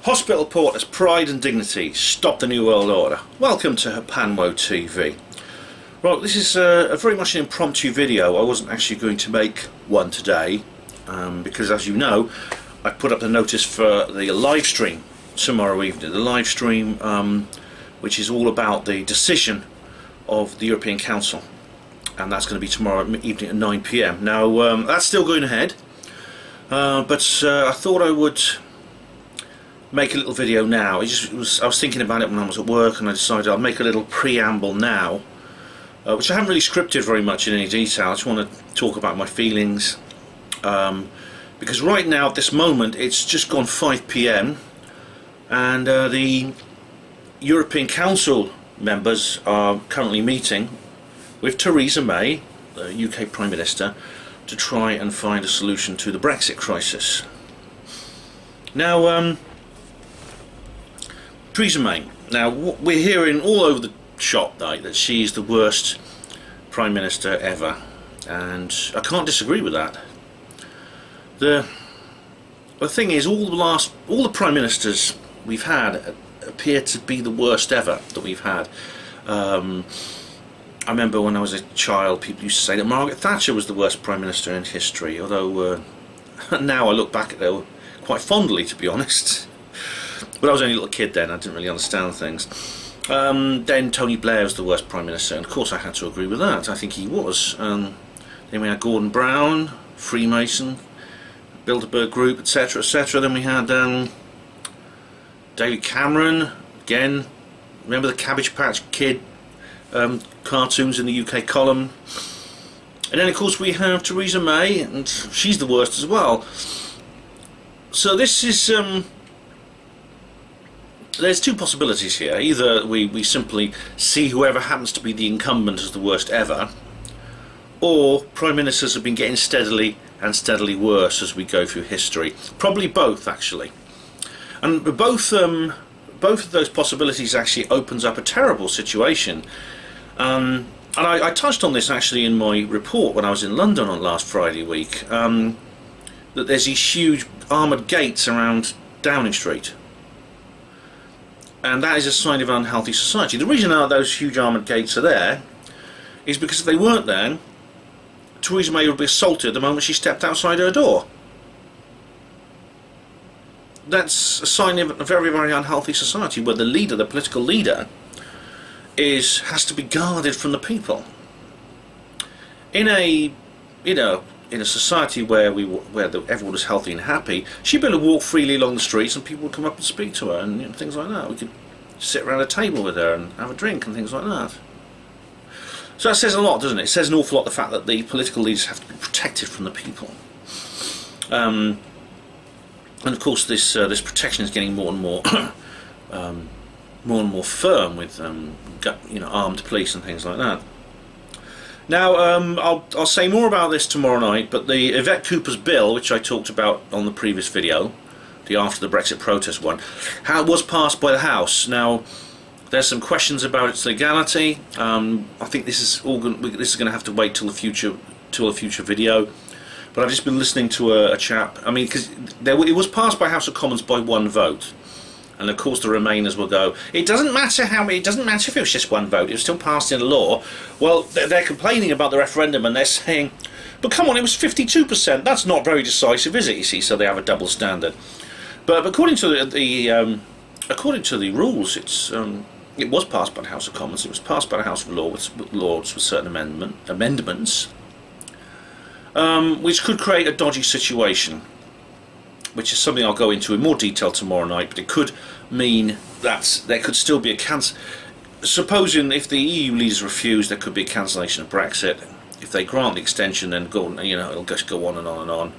Hospital porters, pride and dignity, stop the New World Order. Welcome to HPANWO TV. Right, this is a very much an impromptu video. I wasn't actually going to make one today because, as you know, I put up the notice for the live stream tomorrow evening. The live stream which is all about the decision of the European Council, and that's going to be tomorrow evening at 9 PM. Now that's still going ahead, but I thought I would make a little video now. I was thinking about it when I was at work, and I decided I'll make a little preamble now, which I haven't really scripted very much in any detail. I just want to talk about my feelings, because right now at this moment it's just gone 5 PM and the European Council members are currently meeting with Theresa May, the UK Prime Minister, to try and find a solution to the Brexit crisis. Now Theresa May. Now we're hearing all over the shop that she's the worst Prime Minister ever, and I can't disagree with that. The thing is, all the Prime Ministers we've had appear to be the worst ever that we've had. I remember when I was a child, people used to say that Margaret Thatcher was the worst Prime Minister in history, although now I look back at her quite fondly, to be honest. But I was only a little kid then, I didn't really understand things. Then Tony Blair was the worst Prime Minister, and of course I had to agree with that. I think he was. Then we had Gordon Brown, Freemason, Bilderberg Group, etc, etc. Then we had David Cameron, again, remember the Cabbage Patch Kid cartoons in the UK column. And then of course we have Theresa May, and she's the worst as well. So this is there's two possibilities here. Either we simply see whoever happens to be the incumbent as the worst ever, or Prime Ministers have been getting steadily and steadily worse as we go through history. Probably both, actually. And both of those possibilities actually opens up a terrible situation. And I touched on this actually in my report when I was in London on last Friday week, that there's these huge armoured gates around Downing Street. And that is a sign of an unhealthy society. The reason those huge armoured gates are there is because if they weren't there, Theresa May would be assaulted the moment she stepped outside her door. That's a sign of a very, very unhealthy society where the leader, the political leader, has to be guarded from the people. In a society where everyone was healthy and happy, she'd be able to walk freely along the streets and people would come up and speak to her and things like that. We could sit around a table with her and have a drink and things like that. So that says a lot, doesn't it? It says an awful lot, the fact that the political leaders have to be protected from the people. And of course this protection is getting more and more firm with armed police and things like that. Now I'll say more about this tomorrow night, but the Yvette Cooper's bill, which I talked about on the previous video, the after the Brexit protest one, was passed by the House. Now there's some questions about its legality. I think this is going to have to wait till a future video. But I've just been listening to a chap. I mean, because it was passed by House of Commons by one vote. And of course the Remainers will go, it doesn't matter if it was just one vote, it was still passed into law. Well, they're complaining about the referendum and they're saying, but come on, it was 52%, that's not very decisive, is it, you see? So they have a double standard. But according to the rules, it was passed by the House of Commons, it was passed by the House of Lords with certain amendments, which could create a dodgy situation, which is something I'll go into in more detail tomorrow night. But it could mean that there could still be a supposing if the EU leaders refuse, there could be a cancellation of Brexit. If they grant the extension, then it'll just go on and on and on.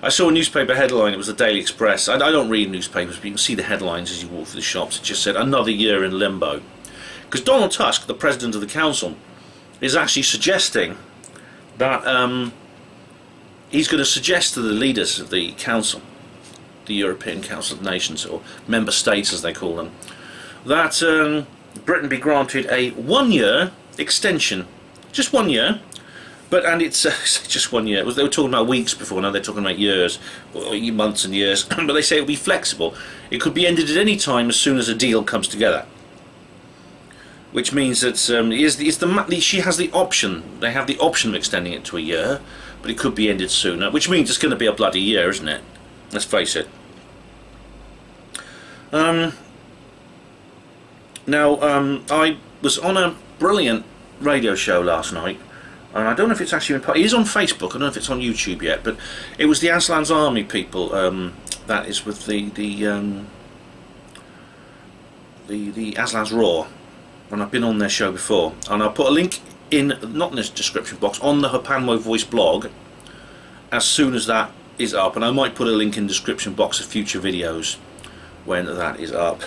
I saw a newspaper headline, it was the Daily Express. I don't read newspapers, but you can see the headlines as you walk through the shops. It just said, another year in limbo. Because Donald Tusk, the President of the Council, is actually suggesting that he's going to suggest to the leaders of the Council, the European Council of Nations, or Member States as they call them, that Britain be granted a 1-year extension, just 1 year, and it's just 1 year. They were talking about weeks before, now they're talking about years, or months and years. But they say it'll be flexible. It could be ended at any time as soon as a deal comes together. Which means that she has the option. They have the option of extending it to a year, but it could be ended sooner. Which means it's going to be a bloody year, isn't it? Let's face it. Now, I was on a brilliant radio show last night, and I don't know if it's actually it is on Facebook. I don't know if it's on YouTube yet, but it was the Aslan's Army people. That is with the Aslan's Raw, and I've been on their show before, and I'll put a link in, not in this description box, on the HPANWO Voice blog as soon as that is up, and I might put a link in the description box of future videos when that is up.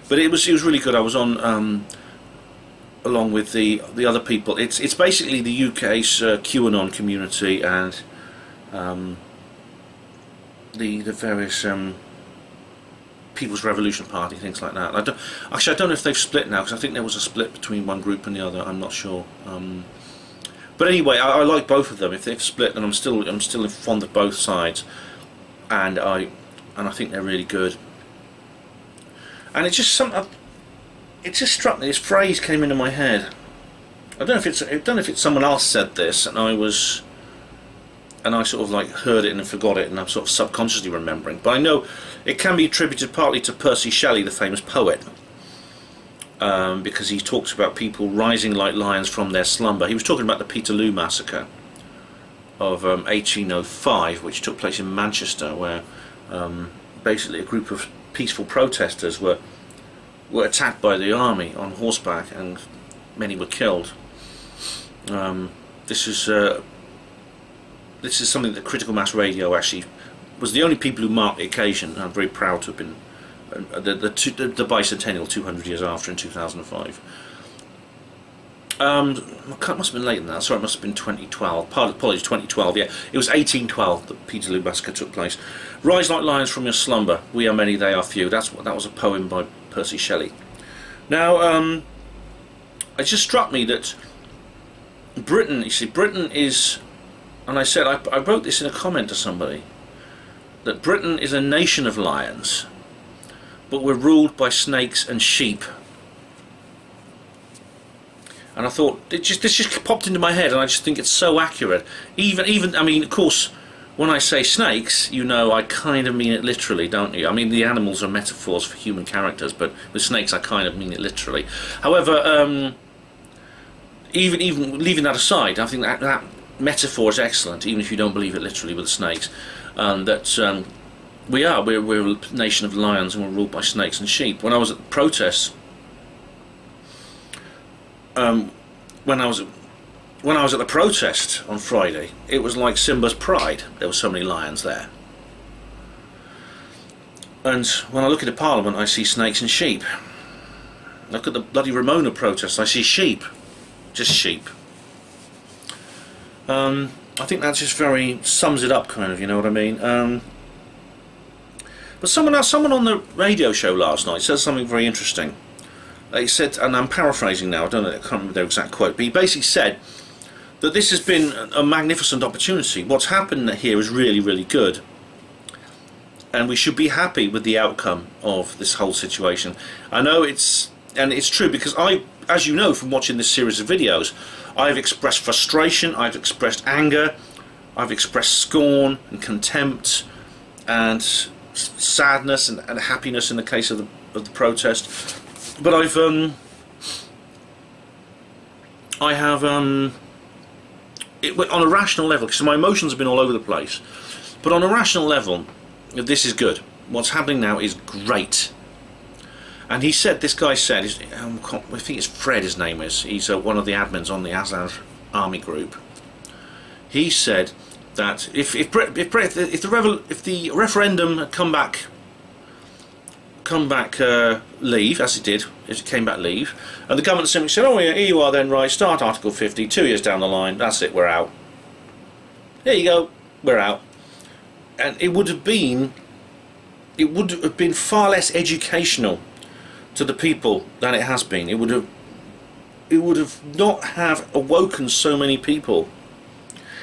But it was really good. I was on along with the other people. It's basically the UK's QAnon community and the various People's Revolution Party, things like that. I don't know if they've split now, because I think there was a split between one group and the other. I'm not sure. But anyway, I like both of them. If they've split, then I'm still fond of both sides, and I think they're really good. And it just struck me. This phrase came into my head. I don't know if it's someone else said this, and I sort of like heard it and forgot it, and I'm sort of subconsciously remembering. But I know it can be attributed partly to Percy Shelley, the famous poet, because he talks about people rising like lions from their slumber. He was talking about the Peterloo massacre of 1805, which took place in Manchester, where basically a group of peaceful protesters were attacked by the army on horseback, and many were killed. This is something that Critical Mass Radio actually was the only people who marked the occasion, and I'm very proud to have been the bicentennial 200 years after in 2005. It must have been later than that. Sorry, it must have been 2012. Apologies, 2012. Yeah, it was 1812 that Peterloo massacre took place. Rise like lions from your slumber. We are many, they are few. That was a poem by Percy Shelley. Now, it just struck me that Britain. You see, Britain is, and I said I wrote this in a comment to somebody, that Britain is a nation of lions, but we're ruled by snakes and sheep. And I thought, this just popped into my head, and I just think it's so accurate. Even I mean, of course, when I say snakes, you know I kind of mean it literally, don't you? I mean, the animals are metaphors for human characters, but with snakes I kind of mean it literally. However, even leaving that aside, I think that metaphor is excellent, even if you don't believe it literally with the snakes. That we're a nation of lions, and we're ruled by snakes and sheep. When I was at the protests, when I was at the protest on Friday, it was like Simba's pride. There were so many lions there. And when I look into Parliament, I see snakes and sheep. Look at the bloody Ramona protests, I see sheep. Just sheep. I think that just very sums it up, kind of, you know what I mean? But someone on the radio show last night said something very interesting. He said, and I'm paraphrasing now, I can't remember their exact quote, but he basically said that this has been a magnificent opportunity. What's happened here is really, really good, and we should be happy with the outcome of this whole situation. I know it's true, because as you know from watching this series of videos, I've expressed frustration, I've expressed anger, I've expressed scorn and contempt and sadness and happiness in the case of the protest. But I have on a rational level, because my emotions have been all over the place, but on a rational level, this is good. What's happening now is great. And he said, this guy said, I think it's Fred, his name is, he's one of the admins on the Aslan's Army group. He said that if the referendum had come back leave, as it did, as it came back leave, and the government simply said, oh yeah, here you are then, right, start Article 50, 2 years down the line, that's it, we're out. There you go, we're out. And it would have been far less educational to the people than it has been. It would have would have not have awoken so many people.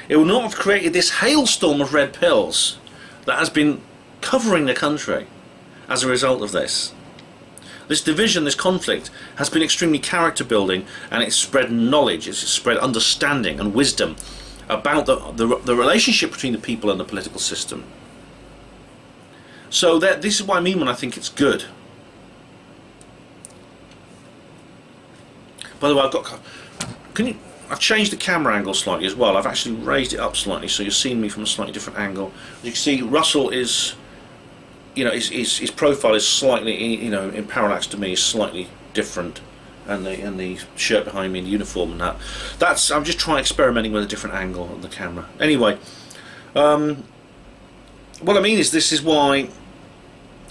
It would not have created this hailstorm of red pills that has been covering the country as a result of this. This division, this conflict, has been extremely character building, and it's spread knowledge, it's spread understanding and wisdom about the relationship between the people and the political system. So this is what I mean when I think it's good. By the way, I've changed the camera angle slightly as well. I've actually raised it up slightly, so you're seeing me from a slightly different angle. As you can see, Russell is, you know, his profile is slightly, you know, in parallax to me, is slightly different, and the shirt behind me, and the uniform, and that's I'm just trying experimenting with a different angle on the camera. Anyway, what I mean is, this is why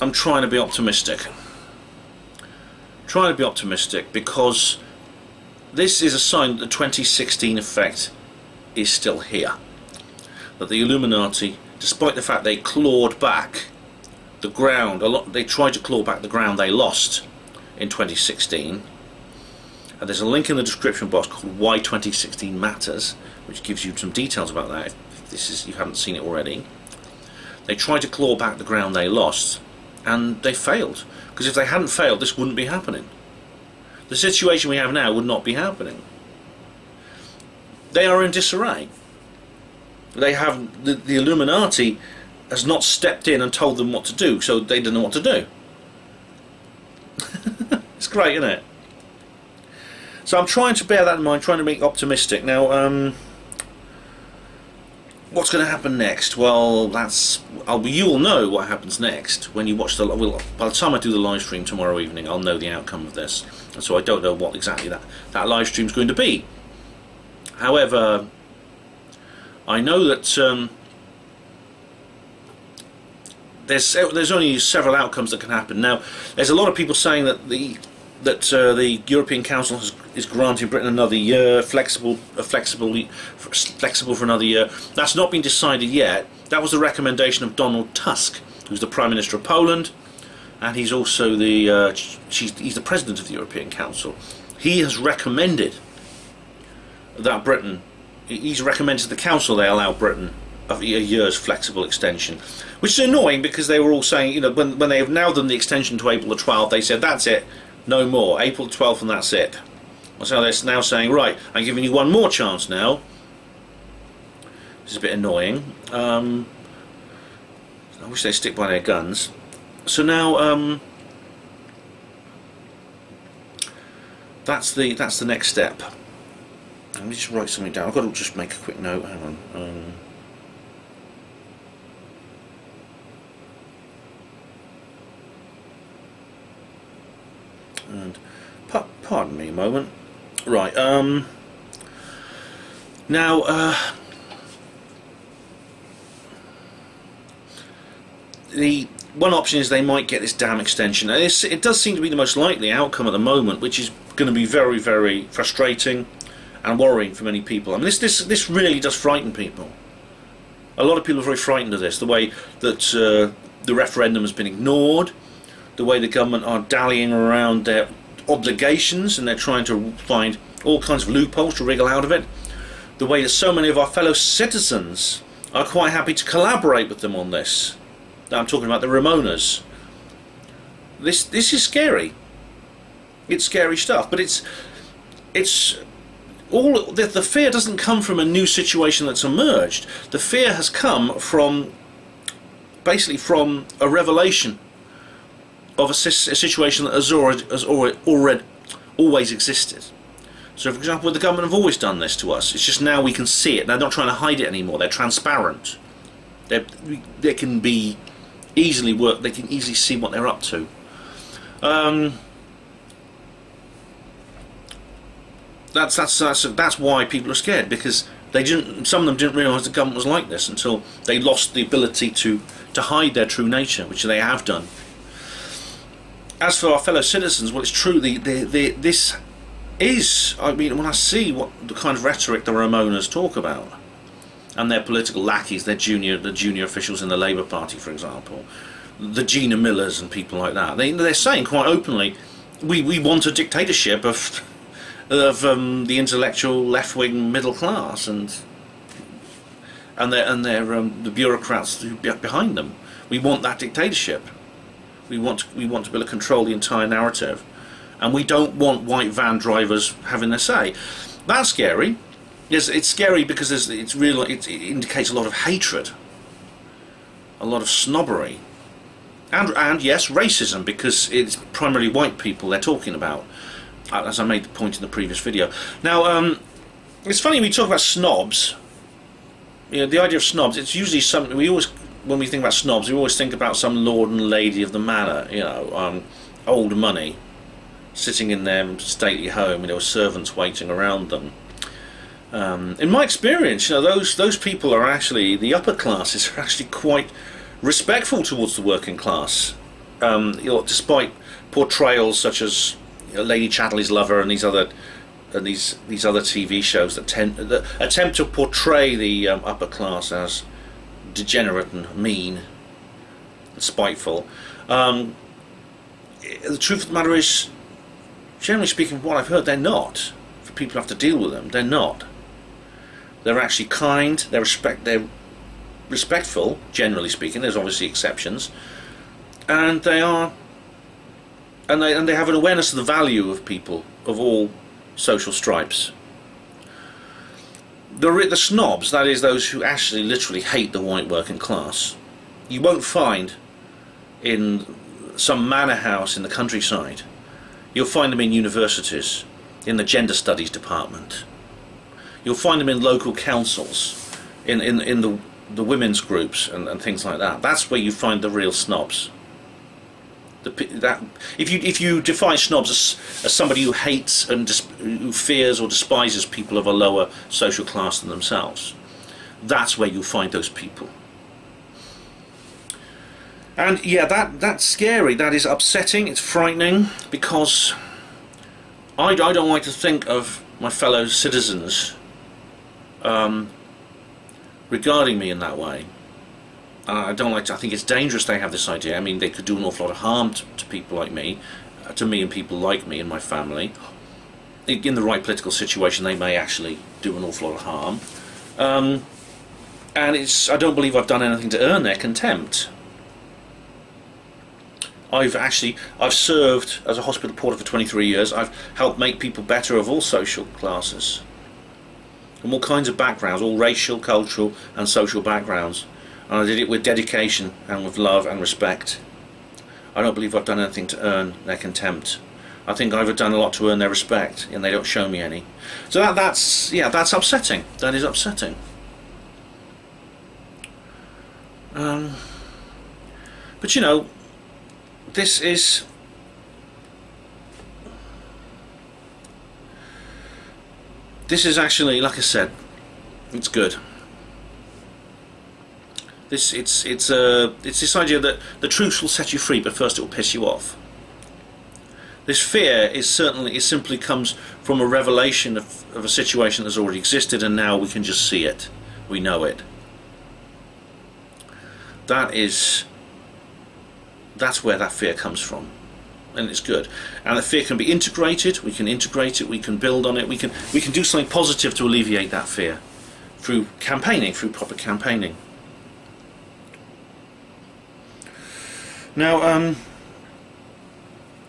I'm trying to be optimistic. Trying to be optimistic because this is a sign that the 2016 effect is still here. That the Illuminati, despite the fact they clawed back the ground, they tried to claw back the ground they lost in 2016. And there's a link in the description box called Why 2016 Matters, which gives you some details about that if you haven't seen it already. They tried to claw back the ground they lost, and they failed. Because if they hadn't failed, this wouldn't be happening. The situation we have now would not be happening. They are in disarray. They have the Illuminati has not stepped in and told them what to do, so they don't know what to do. It's great, isn't it? So I'm trying to bear that in mind, trying to be optimistic. Now, what's going to happen next? Well, you will know what happens next when you watch by the time I do the live stream tomorrow evening, I'll know the outcome of this. And so I don't know what exactly that live stream is going to be. However, I know that there's only several outcomes that can happen. Now, there's a lot of people saying that the European Council is granting Britain another year, flexible for another year. That's not been decided yet. That was the recommendation of Donald Tusk, who's the Prime Minister of Poland, and he's also he's the President of the European Council. He has recommended that he's recommended to the Council they allow Britain a year's flexible extension, which is annoying because they were all saying, you know, when they have now done the extension to April the 12th, they said that's it. No more. April 12th and that's it. So they're now saying, right, I'm giving you one more chance now. This is a bit annoying. I wish they'd stick by their guns. So now that's the next step. Let me just write something down. I've got to just make a quick note. Hang on. And pardon me a moment. Right. Now the one option is they might get this damn extension. And it does seem to be the most likely outcome at the moment, which is going to be very, very frustrating and worrying for many people. I mean, this really does frighten people. A lot of people are very frightened of this. The way that the referendum has been ignored, the way the government are dallying around their obligations and they're trying to find all kinds of loopholes to wriggle out of it, the way that so many of our fellow citizens are quite happy to collaborate with them on this. I'm talking about the Ramonas. This is scary. It's scary stuff, but it's all the fear doesn't come from a new situation that's emerged. The fear has come from basically from a revelation of a situation that has always existed. So, for example, the government have always done this to us. It's just now we can see it. They're not trying to hide it anymore. They're transparent. They can be easily work. They can easily see what they're up to. That's why people are scared, because some of them didn't realise the government was like this until they lost the ability to hide their true nature, which they have done. As for our fellow citizens, well, it's true. This is, I mean, when I see what the kind of rhetoric the Ramonas talk about, and their political lackeys, the junior officials in the Labour Party, for example, the Gina Millers and people like that, they're saying quite openly, we want a dictatorship of the intellectual left-wing middle class and the bureaucrats behind them. We want that dictatorship. We want to be able to control the entire narrative, and we don't want white van drivers having their say. That's scary. Yes, it's scary because it indicates a lot of hatred, a lot of snobbery, and yes, racism, because it's primarily white people they're talking about, as I made the point in the previous video. Now, it's funny we talk about snobs. You know, the idea of snobs. It's usually something when we think about snobs, we always think about some lord and lady of the manor. You know, old money, sitting in their stately home, and there were servants waiting around them. In my experience, you know, those people are actually, the upper classes are actually quite respectful towards the working class. You know, despite portrayals such as, you know, Lady Chatterley's Lover and these other TV shows that attempt to portray the upper class as degenerate and mean and spiteful. The truth of the matter is, generally speaking, from what I've heard, they're not. For people who have to deal with them, they're not. They're actually kind. They're respectful, generally speaking. There's obviously exceptions, and they have an awareness of the value of people of all social stripes. The snobs, that is, those who actually literally hate the white working class, you won't find in some manor house in the countryside. You'll find them in universities, in the gender studies department. You'll find them in local councils, in the women's groups and things like that. That's where you find the real snobs. If you define snobs as somebody who hates and who fears or despises people of a lower social class than themselves, that's where you'll find those people. And yeah, that's scary. That is upsetting. It's frightening, because I don't like to think of my fellow citizens regarding me in that way. I don't like to. I think it's dangerous they have this idea. I mean, they could do an awful lot of harm to people like me, to me and people like me and my family. In the right political situation, they may actually do an awful lot of harm. And I don't believe I've done anything to earn their contempt. I've served as a hospital porter for 23 years. I've helped make people better of all social classes, from all kinds of backgrounds, all racial, cultural and social backgrounds. And I did it with dedication and with love and respect. I don't believe I've done anything to earn their contempt. I think I've done a lot to earn their respect, and they don't show me any. So that's upsetting. That is upsetting. But you know, this is actually, like I said, it's good. It's this idea that the truth will set you free, but first it will piss you off. This fear simply comes from a revelation of a situation that's already existed, and now we can just see it. We know it. That's where that fear comes from, and it's good. And the fear can be integrated. We can integrate it. We can build on it. We can do something positive to alleviate that fear through campaigning, through proper campaigning. Now,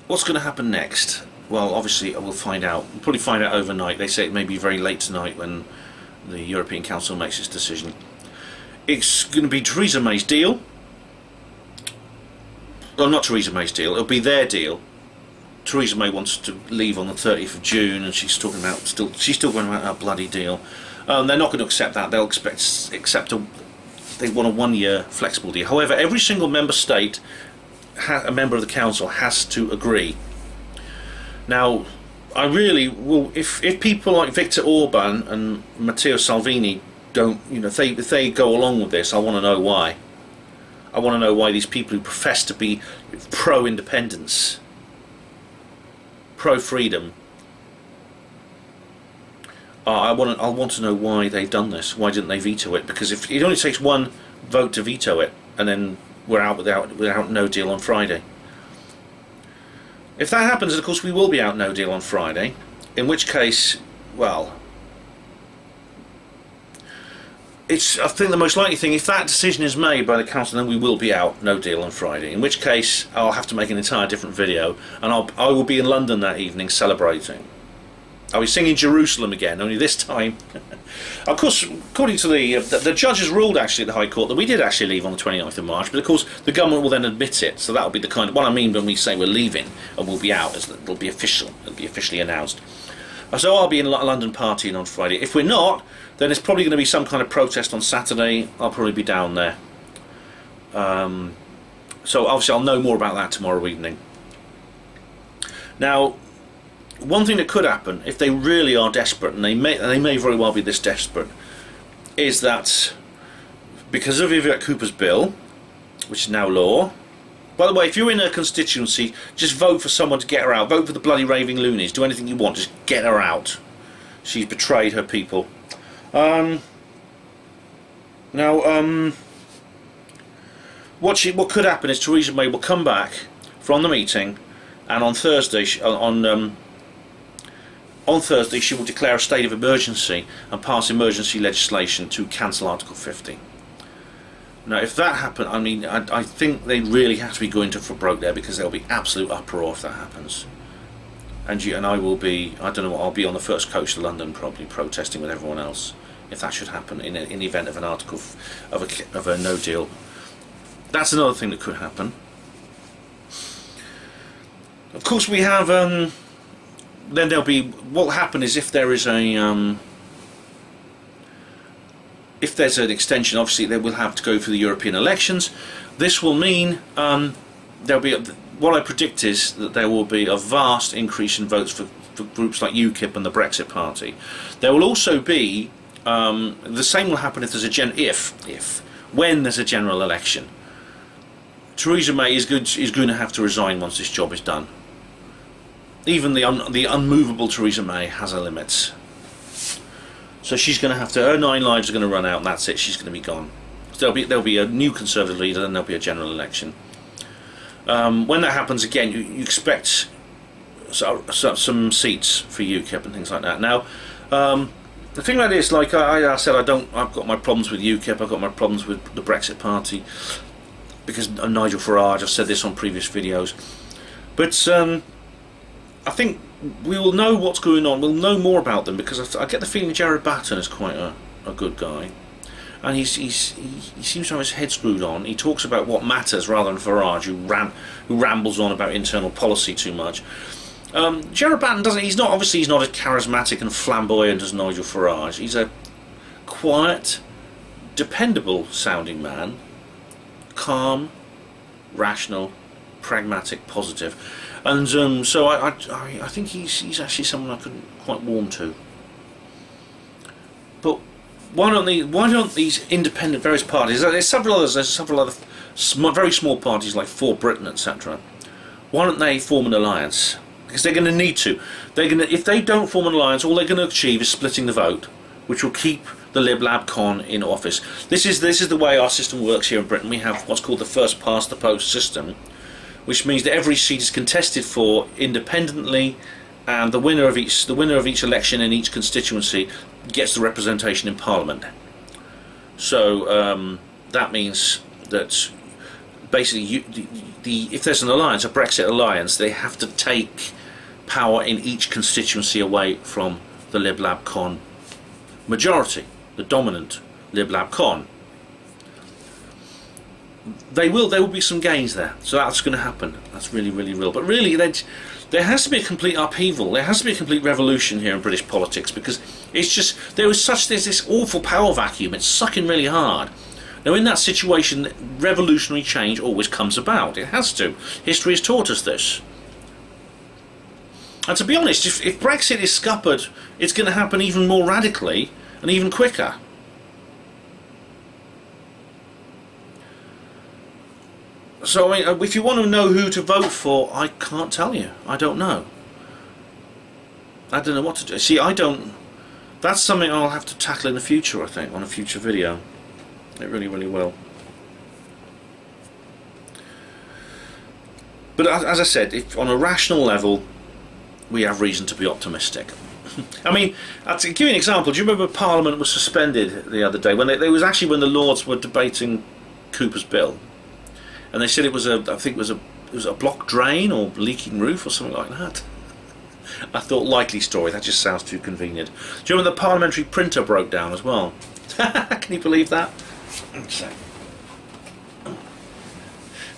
what's going to happen next? Well, obviously, we'll find out. We'll probably find out overnight. They say it may be very late tonight when the European Council makes its decision. It's going to be Theresa May's deal. Well, not Theresa May's deal. It'll be their deal. Theresa May wants to leave on the 30th of June, and she's talking about she's still going about her bloody deal. They're not going to accept that. They'll they want a one-year flexible deal. However, every single member state, a member of the council, has to agree. Now, I really will. If people like Viktor Orban and Matteo Salvini don't, you know, if they go along with this, I want to know why. I want to know why these people who profess to be pro-independence, pro-freedom, I want to know why they've done this. Why didn't they veto it? Because if it only takes one vote to veto it, and then we're out without no deal on Friday. If that happens, of course, we will be out no deal on Friday. in which case, well, I think the most likely thing, if that decision is made by the council, then we will be out, no deal, on Friday. In which case, I'll have to make an entire different video, and I will be in London that evening celebrating. I'll be singing Jerusalem again, only this time. Of course, according to the judges ruled actually at the High Court that we did actually leave on the 29th of March, but of course the government will then admit it. So that will be the kind of what I mean when we say we're leaving and we'll be out. Is that it'll be official. It'll be officially announced. So I'll be in London partying on Friday. If we're not, then it's probably going to be some kind of protest on Saturday. I'll probably be down there. So obviously I'll know more about that tomorrow evening. Now, one thing that could happen, if they really are desperate, and they may very well be this desperate, is that because of Yvette Cooper's bill, which is now law. By the way, if you're in a constituency, just vote for someone to get her out. Vote for the bloody raving loonies. Do anything you want, just get her out. She's betrayed her people. What could happen is Theresa May will come back from the meeting, and on Thursday, on Thursday she will declare a state of emergency and pass emergency legislation to cancel Article 50. Now, if that happens, I mean, I think they really have to be going for broke there, because there'll be absolute uproar if that happens. And I will be, I don't know what, I'll be on the first coach to London probably protesting with everyone else if that should happen in the event of an article of a no deal. That's another thing that could happen. Of course, we have then there'll be, what will happen is if there is a if there's an extension, obviously they will have to go through the European elections. This will mean there'll be what I predict is that there will be a vast increase in votes for groups like UKIP and the Brexit Party. There will also be the same will happen if there's when there's a general election. Theresa May is going to have to resign once this job is done. Even the unmovable Theresa May has her limits. So she's going to have to, her 9 lives are going to run out, and that's it. She's going to be gone. So there'll be a new Conservative leader, and there'll be a general election. When that happens again, you expect some seats for UKIP and things like that. Now, the thing about it is, like I said, I've got my problems with UKIP. I've got my problems with the Brexit Party because of Nigel Farage. I've said this on previous videos, but I think we will know what's going on. We'll know more about them, because I get the feeling Gerard Batten is quite a good guy, and he seems to have his head screwed on. He talks about what matters rather than Farage, who rambles on about internal policy too much. Gerard Batten doesn't. He's not as charismatic and flamboyant as Nigel Farage. He's a quiet, dependable sounding man, calm, rational, pragmatic, positive. And so I think he's actually someone I couldn't quite warm to. But why don't these independent various parties? There's several others. There's several other very small parties like For Britain, etc. Why don't they form an alliance? Because they're going to need to. If they don't form an alliance, all they're going to achieve is splitting the vote, which will keep the Lib Lab Con in office. This is the way our system works here in Britain. We have what's called the first past the post system, which means that every seat is contested for independently, and the winner of each election in each constituency gets the representation in Parliament. So that means that basically, if there's an alliance, a Brexit alliance, they have to take power in each constituency away from the Lib Lab Con majority, the dominant Lib Lab Con. There will be some gains there, so that's going to happen. That's really, really real. But really, there has to be a complete upheaval. There has to be a complete revolution here in British politics, because it's just there's this awful power vacuum. It's sucking really hard. Now, in that situation, revolutionary change always comes about. It has to. History has taught us this. And to be honest, if Brexit is scuppered, it's going to happen even more radically and even quicker. So, I mean, if you want to know who to vote for, I can't tell you. I don't know. I don't know what to do. See, I don't... That's something I'll have to tackle in the future, I think, on a future video. It really, really will. But as I said, if on a rational level, we have reason to be optimistic. I mean, to give you an example, do you remember Parliament was suspended the other day when it was actually when the Lords were debating Cooper's bill, and they said it was I think it was a blocked drain or leaking roof or something like that. I thought, likely story, that just sounds too convenient. Do you remember the parliamentary printer broke down as well? Can you believe that?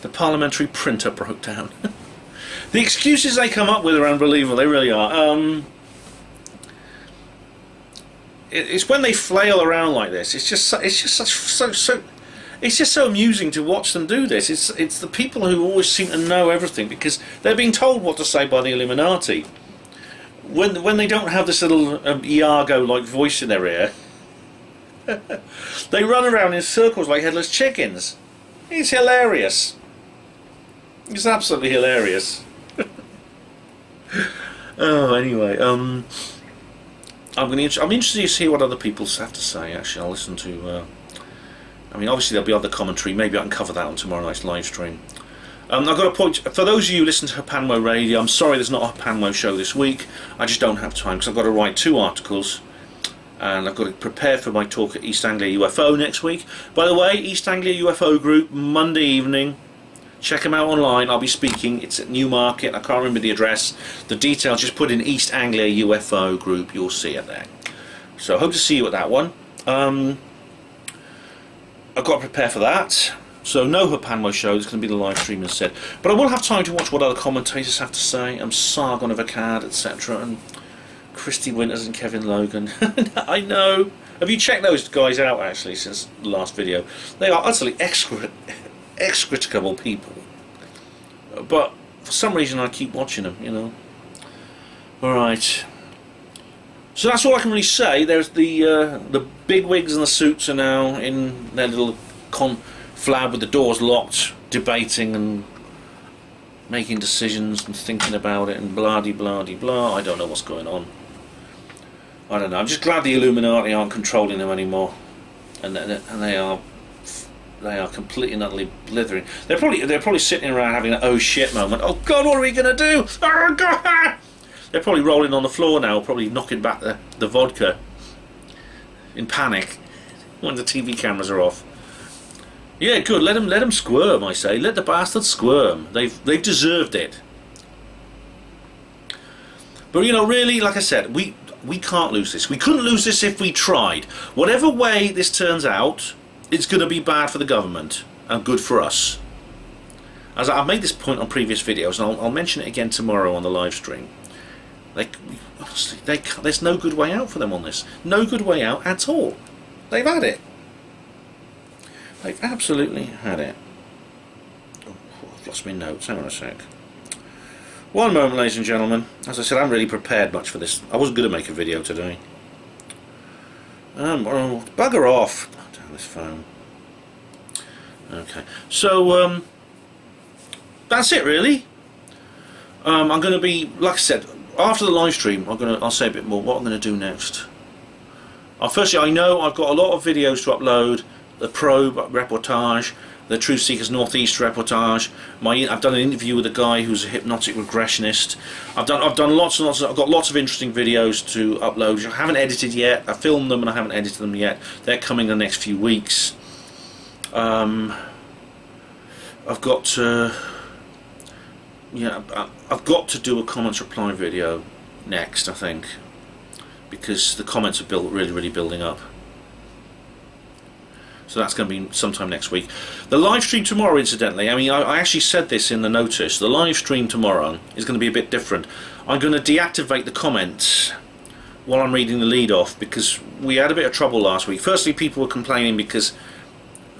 The parliamentary printer broke down. The excuses they come up with are unbelievable, they really are. It's when they flail around like this, it's just so amusing to watch them do this. It's the people who always seem to know everything because they're being told what to say by the Illuminati. When they don't have this little Iago-like voice in their ear, they run around in circles like headless chickens. It's hilarious. It's absolutely hilarious. Oh, anyway, I'm interested to see what other people have to say. Actually, I'll listen to. I mean, obviously there'll be other commentary. Maybe I can cover that on tomorrow night's live stream. I've got a point for those of you who listen to HPANWO Radio. I'm sorry there's not a HPANWO show this week. I just don't have time because I've got to write 2 articles, and I've got to prepare for my talk at East Anglia UFO next week. By the way, East Anglia UFO group Monday evening. Check them out online. I'll be speaking. It's at Newmarket. I can't remember the address. The details, just put in East Anglia UFO group. You'll see it there. So I hope to see you at that one. I've got to prepare for that. So no HPANWO show. It's going to be the live stream instead. But I will have time to watch what other commentators have to say. Sargon of Akkad, etc. And Christy Winters and Kevin Logan. I know. Have you checked those guys out actually since the last video? They are utterly execrable people, but for some reason I keep watching them, you know. Alright, so that's all I can really say. There's the big wigs and the suits are now in their little conflab with the doors locked, debating and making decisions and thinking about it and blah-de-blah-de-blah. I don't know what's going on. I don't know. I'm just glad the Illuminati aren't controlling them anymore, and they are completely and utterly blithering. They're probably sitting around having an oh shit moment. Oh God, what are we gonna do? Oh God! They're probably rolling on the floor now, probably knocking back the vodka in panic when the TV cameras are off. Yeah, good. Let them squirm. I say, let the bastards squirm. They've deserved it. But you know, really, like I said, we can't lose this. We couldn't lose this if we tried. Whatever way this turns out, it's going to be bad for the government and good for us. As I've made this point on previous videos, and I'll mention it again tomorrow on the live stream. Honestly, there's no good way out for them on this. No good way out at all. They've had it. They've absolutely had it. Oh, I've lost my notes. Hang on a sec. One moment, ladies and gentlemen. As I said, I haven't really prepared much for this. I wasn't going to make a video today. Bugger off. This phone. Okay, so that's it really. I'm going to be, like I said, after the live stream I'll say a bit more what I'm going to do next. Firstly, I know I've got a lot of videos to upload. The probe reportage, the Truth Seekers Northeast reportage. I've done an interview with a guy who's a hypnotic regressionist. I've done lots and lots. I've got lots of interesting videos to upload, which I haven't edited yet. I filmed them and I haven't edited them yet. They're coming in the next few weeks. I've got to, I've got to do a comments reply video next, I think, because the comments are really building up. So that's going to be sometime next week. The live stream tomorrow, incidentally, I mean, I actually said this in the notice. The live stream tomorrow is going to be a bit different. I'm going to deactivate the comments while I'm reading the lead off because we had a bit of trouble last week. Firstly, people were complaining because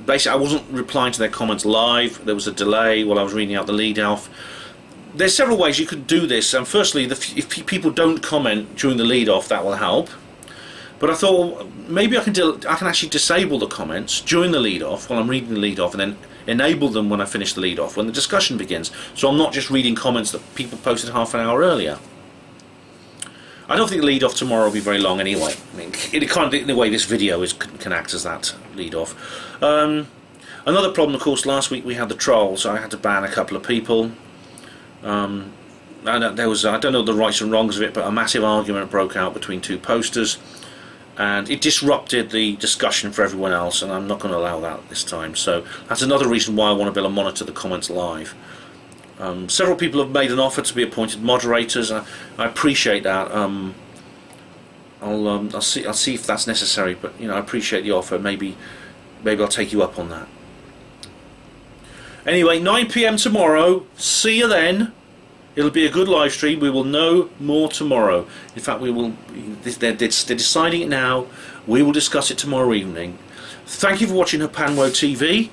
basically I wasn't replying to their comments live. There was a delay while I was reading out the lead off. There's several ways you could do this. And firstly, if people don't comment during the lead off, that will help. But I thought, well, maybe I can actually disable the comments during the lead-off while I'm reading the lead-off, and then enable them when I finish the lead-off, when the discussion begins. So I'm not just reading comments that people posted half an hour earlier. I don't think the lead-off tomorrow will be very long anyway. I mean, in the way this video can act as that lead-off. Another problem, of course, last week we had the trolls, so I had to ban a couple of people. there was, I don't know the rights and wrongs of it, but a massive argument broke out between two posters, and it disrupted the discussion for everyone else, and I'm not going to allow that this time. So that's another reason why I want to be able to monitor the comments live. Several people have made an offer to be appointed moderators. I appreciate that. I'll see if that's necessary, but I appreciate the offer. Maybe I'll take you up on that. Anyway, 9 PM tomorrow. See you then. It'll be a good live stream. We will know more tomorrow. In fact, we will. They're deciding it now. We will discuss it tomorrow evening. Thank you for watching HPANWO TV.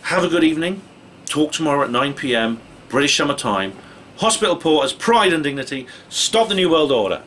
Have a good evening. Talk tomorrow at 9 PM British Summer Time. Hospital porters, pride and dignity. Stop the New World Order.